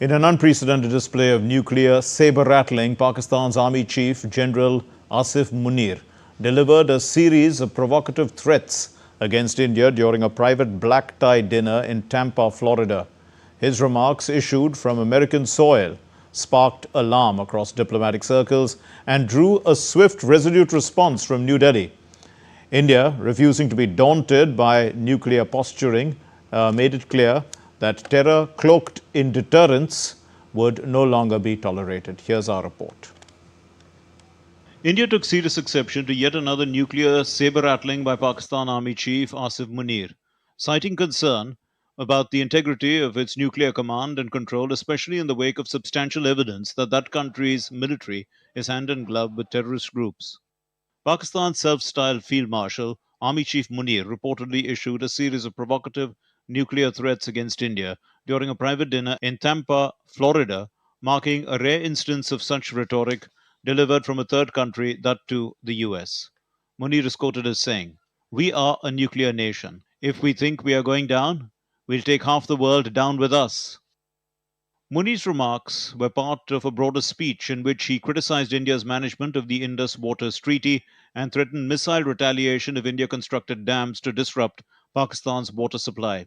In an unprecedented display of nuclear saber-rattling, Pakistan's Army Chief General Asif Munir delivered a series of provocative threats against India during a private black-tie dinner in Tampa, Florida. His remarks, issued from American soil, sparked alarm across diplomatic circles and drew a swift, resolute response from New Delhi. India, refusing to be daunted by nuclear posturing, made it clear that terror cloaked in deterrence would no longer be tolerated. Here's our report. India took serious exception to yet another nuclear saber-rattling by Pakistan Army Chief Asif Munir, citing concern about the integrity of its nuclear command and control, especially in the wake of substantial evidence that that country's military is hand in glove with terrorist groups. Pakistan's self-styled Field Marshal, Army Chief Munir, reportedly issued a series of provocative nuclear threats against India during a private dinner in Tampa, Florida, marking a rare instance of such rhetoric delivered from a third country, that too the US. Munir is quoted as saying, "We are a nuclear nation. If we think we are going down, we'll take half the world down with us." Munir's remarks were part of a broader speech in which he criticized India's management of the Indus Waters Treaty and threatened missile retaliation if India constructed dams to disrupt Pakistan's water supply.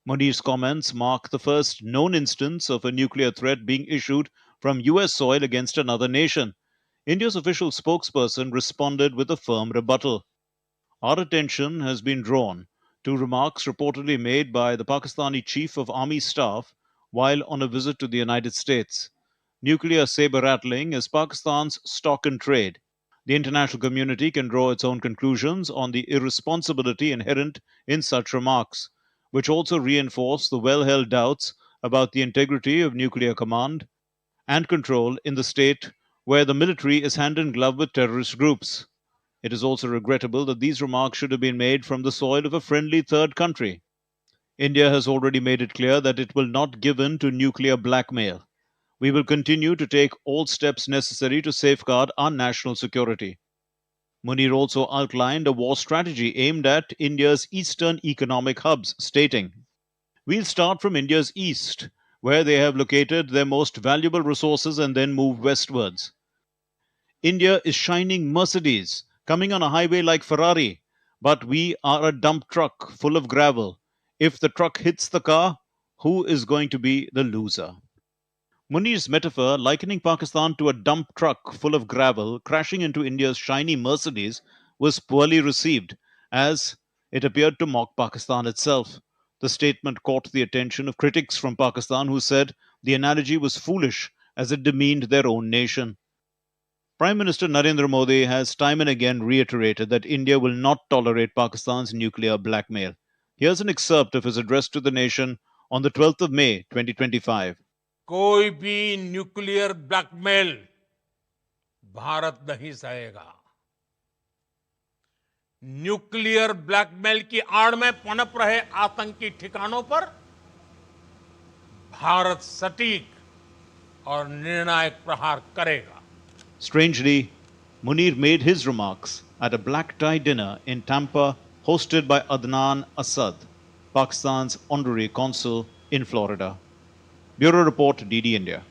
Munir's comments mark the first known instance of a nuclear threat being issued from US soil against another nation. India's official spokesperson responded with a firm rebuttal. Our attention has been drawn to remarks reportedly made by the Pakistani Chief of Army Staff while on a visit to the United States. Nuclear saber-rattling is Pakistan's stock in trade. The international community can draw its own conclusions on the irresponsibility inherent in such remarks, which also reinforce the well-held doubts about the integrity of nuclear command and control in the state where the military is hand in glove with terrorist groups. It is also regrettable that these remarks should have been made from the soil of a friendly third country. India has already made it clear that it will not give in to nuclear blackmail. We will continue to take all steps necessary to safeguard our national security. Munir also outlined a war strategy aimed at India's eastern economic hubs, stating, "We'll start from India's east, where they have located their most valuable resources, and then move westwards. India is shining Mercedes, coming on a highway like Ferrari, but we are a dump truck full of gravel. If the truck hits the car, who is going to be the loser?" Munir's metaphor, likening Pakistan to a dump truck full of gravel crashing into India's shiny Mercedes, was poorly received, as it appeared to mock Pakistan itself. The statement caught the attention of critics from Pakistan who said the analogy was foolish as it demeaned their own nation. Prime Minister Narendra Modi has time and again reiterated that India will not tolerate Pakistan's nuclear blackmail. Here's an excerpt of his address to the nation on the 12th of May 2025. कोई भी nuclear blackmail Bharat नहीं सहेगा। Nuclear blackmail की आड़ में पनप रहे आतंकी ठिकानों पर भारत सटीक और निर्णायक प्रहार करेगा। Strangely, Munir made his remarks at a black-tie dinner in Tampa hosted by Adnan Asad, Pakistan's honorary consul in Florida. Bureau Report, DD India.